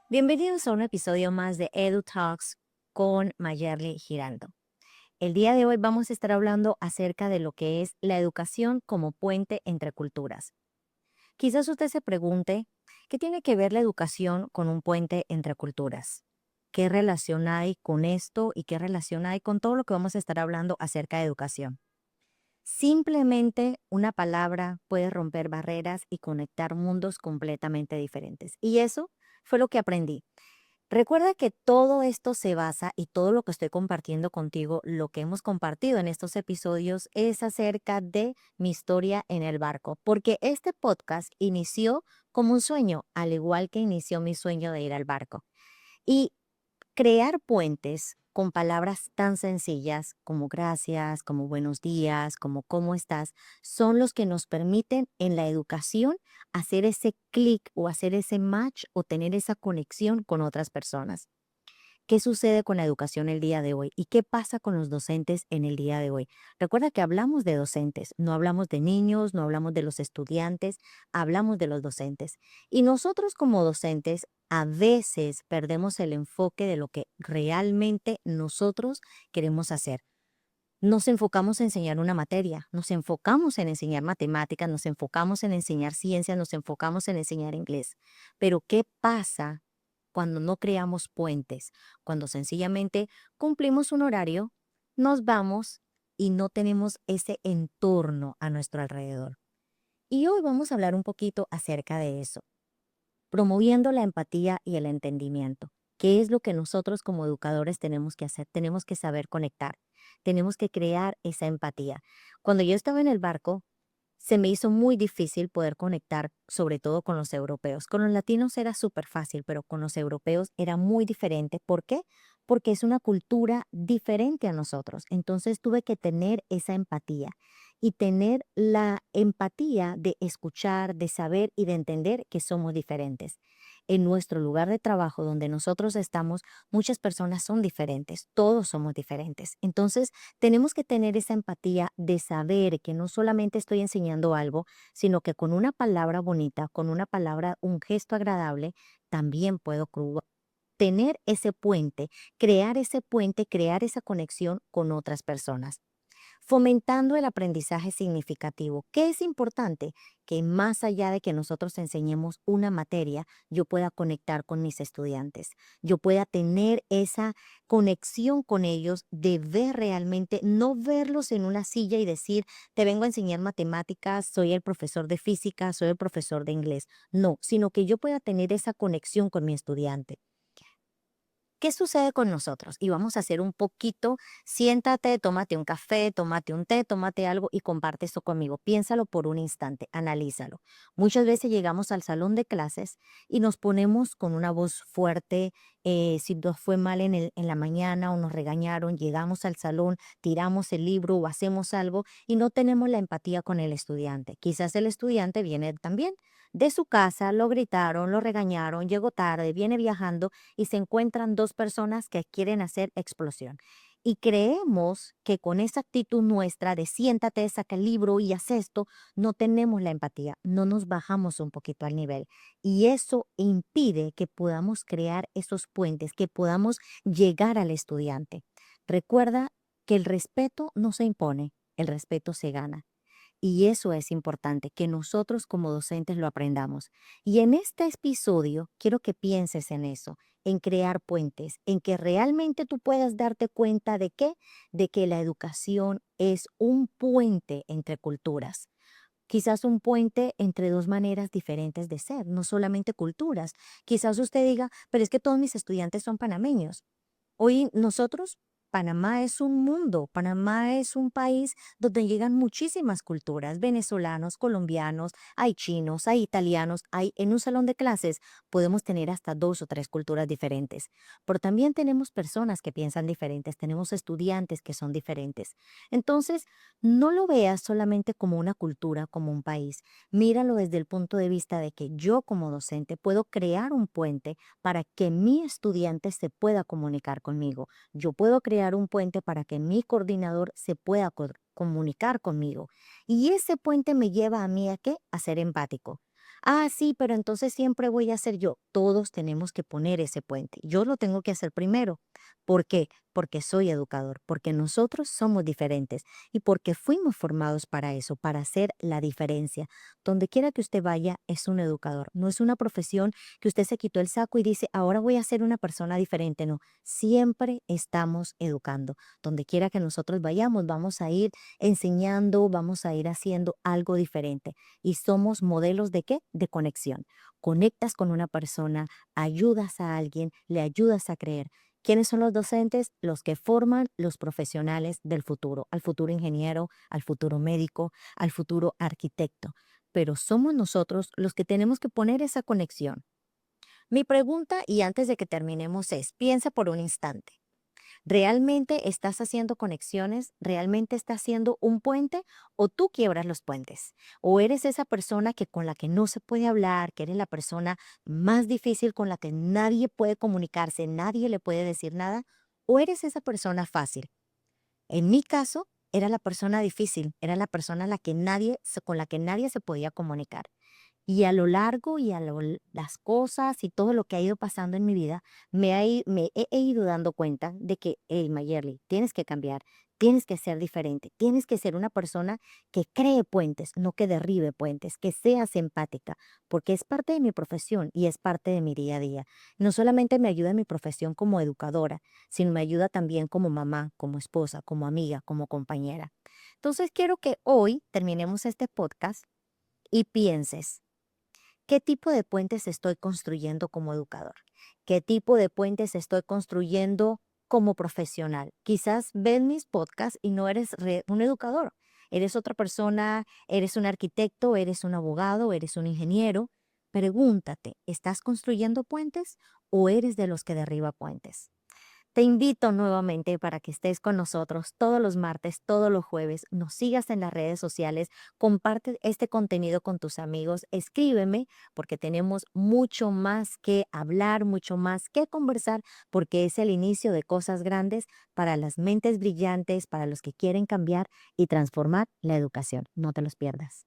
Bienvenidos a un episodio más de Edu Talks con Mayerly Giraldo. El día de hoy vamos a estar hablando acerca de lo que es la educación como puente entre culturas. Quizás usted se pregunte, ¿qué tiene que ver la educación con un puente entre culturas? ¿Qué relación hay con esto y qué relación hay con todo lo que vamos a estar hablando acerca de educación? Simplemente una palabra puede romper barreras y conectar mundos completamente diferentes. Y eso fue lo que aprendí. Recuerda que todo esto se basa y todo lo que estoy compartiendo contigo, lo que hemos compartido en estos episodios es acerca de mi historia en el barco, porque este podcast inició como un sueño, al igual que inició mi sueño de ir al barco. Y crear puentes con palabras tan sencillas como gracias, como buenos días, como cómo estás, son los que nos permiten en la educación hacer ese clic o hacer ese match o tener esa conexión con otras personas. ¿Qué sucede con la educación el día de hoy? ¿Y qué pasa con los docentes en el día de hoy? Recuerda que hablamos de docentes, no hablamos de niños, no hablamos de los estudiantes, hablamos de los docentes. Y nosotros como docentes a veces perdemos el enfoque de lo que realmente nosotros queremos hacer. Nos enfocamos en enseñar una materia, nos enfocamos en enseñar matemáticas, nos enfocamos en enseñar ciencias, nos enfocamos en enseñar inglés. Pero ¿qué pasa cuando no creamos puentes? Cuando sencillamente cumplimos un horario, nos vamos y no tenemos ese entorno a nuestro alrededor. Y hoy vamos a hablar un poquito acerca de eso, promoviendo la empatía y el entendimiento. ¿Qué es lo que nosotros como educadores tenemos que hacer? Tenemos que saber conectar, tenemos que crear esa empatía. Cuando yo estaba en el barco, se me hizo muy difícil poder conectar, sobre todo con los europeos. Con los latinos era súper fácil, pero con los europeos era muy diferente. ¿Por qué? Porque es una cultura diferente a nosotros. Entonces tuve que tener esa empatía y tener la empatía de escuchar, de saber y de entender que somos diferentes. En nuestro lugar de trabajo donde nosotros estamos, muchas personas son diferentes, todos somos diferentes. Entonces, tenemos que tener esa empatía de saber que no solamente estoy enseñando algo, sino que con una palabra bonita, con una palabra, un gesto agradable, también puedo tener ese puente, crear esa conexión con otras personas. Fomentando el aprendizaje significativo. ¿Qué es importante? Que más allá de que nosotros enseñemos una materia, yo pueda conectar con mis estudiantes, yo pueda tener esa conexión con ellos de ver realmente, no verlos en una silla y decir, te vengo a enseñar matemáticas, soy el profesor de física, soy el profesor de inglés. No, sino que yo pueda tener esa conexión con mi estudiante. ¿Qué sucede con nosotros? Y vamos a hacer un poquito, siéntate, tómate un café, tómate un té, tómate algo y comparte esto conmigo. Piénsalo por un instante, analízalo. Muchas veces llegamos al salón de clases y nos ponemos con una voz fuerte, si nos fue mal en la mañana o nos regañaron, llegamos al salón, tiramos el libro o hacemos algo y no tenemos la empatía con el estudiante. Quizás el estudiante viene también de su casa, lo gritaron, lo regañaron, llegó tarde, viene viajando y se encuentran dos personas que quieren hacer explosión. Y creemos que con esa actitud nuestra de siéntate, saca el libro y haz esto, no tenemos la empatía, no nos bajamos un poquito al nivel. Y eso impide que podamos crear esos puentes, que podamos llegar al estudiante. Recuerda que el respeto no se impone, el respeto se gana. Y eso es importante, que nosotros como docentes lo aprendamos. Y en este episodio quiero que pienses en eso, en crear puentes, en que realmente tú puedas darte cuenta de qué, de que la educación es un puente entre culturas. Quizás un puente entre dos maneras diferentes de ser, no solamente culturas. Quizás usted diga, pero es que todos mis estudiantes son panameños. Hoy nosotros, Panamá es un mundo, Panamá es un país donde llegan muchísimas culturas, venezolanos, colombianos, hay chinos, hay italianos, hay en un salón de clases podemos tener hasta dos o tres culturas diferentes, pero también tenemos personas que piensan diferentes, tenemos estudiantes que son diferentes. Entonces, no lo veas solamente como una cultura, como un país, míralo desde el punto de vista de que yo como docente puedo crear un puente para que mi estudiante se pueda comunicar conmigo. Yo puedo crear un puente para que mi coordinador se pueda comunicar conmigo. Y ese puente me lleva a mí a qué? A ser empático. Ah, sí, pero entonces siempre voy a ser yo. Todos tenemos que poner ese puente. Yo lo tengo que hacer primero. ¿Por qué? Porque soy educador, porque nosotros somos diferentes y porque fuimos formados para eso, para hacer la diferencia. Donde quiera que usted vaya, es un educador. No es una profesión que usted se quitó el saco y dice, ahora voy a ser una persona diferente. No, siempre estamos educando. Donde quiera que nosotros vayamos, vamos a ir enseñando, vamos a ir haciendo algo diferente. Y somos modelos de qué? De conexión. Conectas con una persona, ayudas a alguien, le ayudas a creer. ¿Quiénes son los docentes? Los que forman los profesionales del futuro, al futuro ingeniero, al futuro médico, al futuro arquitecto. Pero somos nosotros los que tenemos que poner esa conexión. Mi pregunta, y antes de que terminemos, es, piensa por un instante. ¿Realmente estás haciendo conexiones? ¿Realmente estás haciendo un puente o tú quiebras los puentes? ¿O eres esa persona que con la que no se puede hablar, que eres la persona más difícil con la que nadie puede comunicarse, nadie le puede decir nada? ¿O eres esa persona fácil? En mi caso, era la persona difícil, era la persona con la que nadie se podía comunicar. Y a lo largo y las cosas y todo lo que ha ido pasando en mi vida, me he ido dando cuenta de que, hey, Mayerly, tienes que cambiar, tienes que ser diferente, tienes que ser una persona que cree puentes, no que derribe puentes, que seas empática, porque es parte de mi profesión y es parte de mi día a día. No solamente me ayuda en mi profesión como educadora, sino me ayuda también como mamá, como esposa, como amiga, como compañera. Entonces quiero que hoy terminemos este podcast y pienses. ¿Qué tipo de puentes estoy construyendo como educador? ¿Qué tipo de puentes estoy construyendo como profesional? Quizás ves mis podcasts y no eres un educador. Eres otra persona, eres un arquitecto, eres un abogado, eres un ingeniero. Pregúntate, ¿estás construyendo puentes o eres de los que derriba puentes? Te invito nuevamente para que estés con nosotros todos los martes, todos los jueves, nos sigas en las redes sociales, comparte este contenido con tus amigos, escríbeme porque tenemos mucho más que hablar, mucho más que conversar, porque es el inicio de cosas grandes para las mentes brillantes, para los que quieren cambiar y transformar la educación. No te los pierdas.